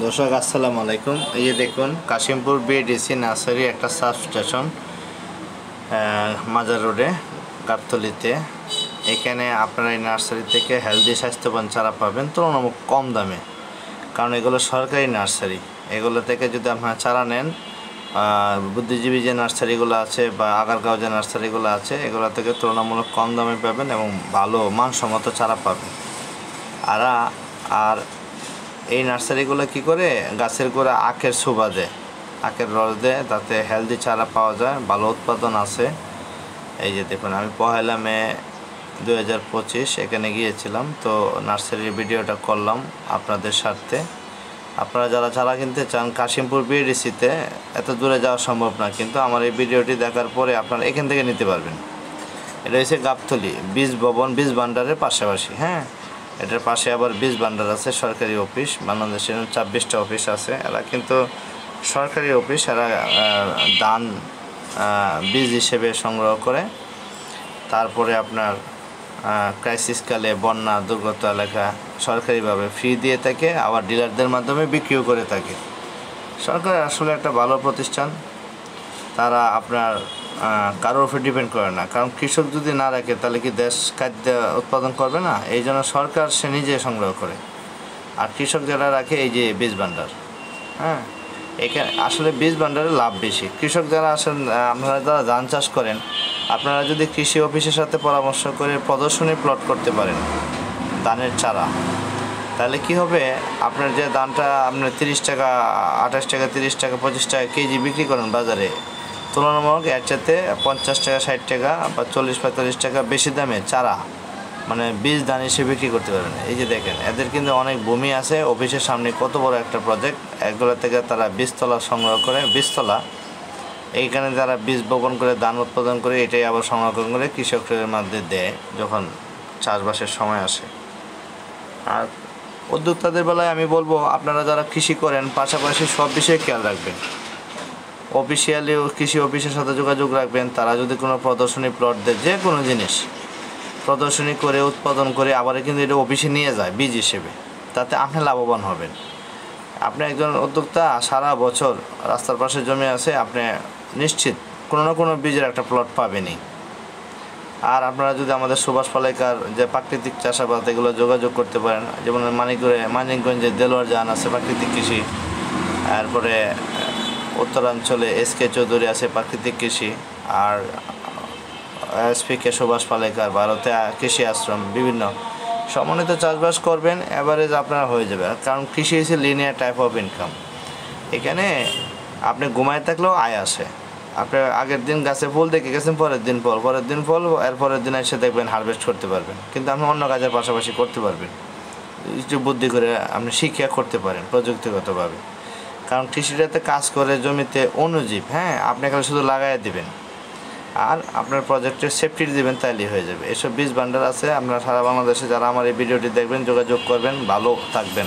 দর্শক আসসালামু আলাইকুম। এই যে দেখুন কাশিমপুর বিএডিসি নার্সারি একটা সাব স্টেশন মাজার রোডে গাবতলীতে। এখানে আপনারা এই নার্সারি থেকে হেলদি স্বাস্থ্যবান চারা পাবেন তুলনামূলক কম দামে, কারণ এগুলো সরকারি নার্সারি। এগুলো থেকে যদি আপনারা চারা নেন, বুদ্ধিজীবী যে নার্সারিগুলো আছে বা আগারগাঁও যে নার্সারিগুলো আছে, এগুলো থেকে তুলনামূলক কম দামে পাবেন এবং ভালো মানসম্মত চারা পাবেন। আর এই নার্সারিগুলো কি করে, গাছের গোড়া আখের সুবা দেয়, আখের রস দেয়, তাতে হেলদি চারা পাওয়া যায়, ভালো উৎপাদন আছে। এই যে দেখুন, আমি 1 মে 2025 এখানে গিয়েছিলাম, তো নার্সারির ভিডিওটা করলাম আপনাদের স্বার্থে। আপনারা যারা চারা কিনতে চান কাশিমপুর বিএডিসিতে, এত দূরে যাওয়া সম্ভব না, কিন্তু আমার এই ভিডিওটি দেখার পরে আপনারা এখান থেকে নিতে পারবেন। এটা হচ্ছে গাবতলী বীজ ভবন, বীজ ভান্ডারের পাশাপাশি। এটার পাশে আবার বীজ ভান্ডার আছে, সরকারি অফিস। বাংলাদেশের 26টা অফিস আছে। এরা কিন্তু সরকারি অফিস, এরা দান বীজ হিসেবে সংগ্রহ করে, তারপরে আপনার ক্রাইসিসকালে বন্যা দুর্গত এলাকা সরকারিভাবে ফ্রি দিয়ে থাকে, আবার ডিলারদের মাধ্যমে বিক্রিও করে থাকে। সরকার আসলে একটা ভালো প্রতিষ্ঠান। তারা আপনার কারোর উপর ডিপেন্ড করে না, কারণ কৃষক যদি না রাখে তাহলে কি দেশ খাদ্য উৎপাদন করবে না? এই জন্য সরকার সে নিজে সংগ্রহ করে, আর কৃষক যারা রাখে এই যে বীজ ভান্ডার। এখানে আসলে বীজ ভান্ডারে লাভ বেশি। কৃষক যারা আসেন, আপনারা যারা ধান চাষ করেন, আপনারা যদি কৃষি অফিসের সাথে পরামর্শ করে প্রদর্শনী প্লট করতে পারেন ধানের চারা, তাহলে কি হবে, আপনার যে ধানটা আপনার 30 টাকা, 28 টাকা, 30 টাকা, 25 টাকা কেজি বিক্রি করেন বাজারে, তুলনামূলক এর চাইতে 50 টাকা, 60 টাকা বা 40-45 টাকা বেশি দামে চারা, মানে বীজ ধান হিসেবে বিক্রি করতে পারবেন। এই যে দেখেন, এদের কিন্তু অনেক ভূমি আছে, অফিসের সামনে কত বড় একটা প্রজেক্ট। এগুলো থেকে তারা বীজতলা সংগ্রহ করে, বীজতলা এইখানে যারা বীজ বপন করে ধান উৎপাদন করে, এটাই আবার সংরক্ষণ করে কৃষকদের মধ্যে দেয় যখন চাষবাসের সময় আসে। আর উদ্যোক্তাদের বেলায় আমি বলবো, আপনারা যারা কৃষি করেন পাশাপাশি সব বিষয়ে খেয়াল রাখবেন। অফিসিয়ালি কৃষি অফিসের সাথে যোগাযোগ রাখবেন। তারা যদি কোনো প্রদর্শনী প্লট দেয়, যে কোনো জিনিস প্রদর্শনী করে উৎপাদন করে আবার কিন্তু এটা অফিসে নিয়ে যায় বীজ হিসেবে, তাতে আপনি লাভবান হবেন। আপনি একজন উদ্যোক্তা, সারা বছর রাস্তার পাশে জমি আছে, আপনি নিশ্চিত কোনো না কোনো বীজের একটা প্লট পাবেনই। আর আপনারা যদি আমাদের সুভাষ পালেকার যে প্রাকৃতিক চাষাবাদ, এগুলো যোগাযোগ করতে পারেন। যেমন মানিকগঞ্জে দেলোয়ার জাহান আছে প্রাকৃতিক কৃষি, তারপরে উত্তরাঞ্চলে SK চৌধুরী আছে প্রাকৃতিক কৃষি, আর SPK সুভাষ পালেকার ভারতে কৃষি আশ্রম, বিভিন্ন সমন্বিত চাষবাস করবেন, অ্যাভারেজ আপনার হয়ে যাবে। কারণ কৃষি হচ্ছে লিনিয়ার টাইপ অফ ইনকাম। এখানে আপনি ঘুমায় থাকলেও আয় আসে। আপনি আগের দিন গাছে ফুল দেখে গেছেন, পরের দিন ফল, পরের দিন ফল, এর পরের দিন এসে দেখবেন হারভেস্ট করতে পারবেন। কিন্তু আপনি অন্য কাজের পাশাপাশি করতে পারবেন, একটু বুদ্ধি করে আপনি শিক্ষা করতে পারেন প্রযুক্তিগতভাবে। কারণ কৃষিটাতে কাজ করে জমিতে অণুজীব, আপনি এখানে শুধু লাগাই দিবেন আর আপনার প্রজেক্টের সেফটি দিবেন, তাইলেই হয়ে যাবে। এসব বীজ ভান্ডার আছে। আপনারা সারা বাংলাদেশে যারা আমার এই ভিডিওটি দেখবেন যোগাযোগ করবেন, ভালো থাকবেন।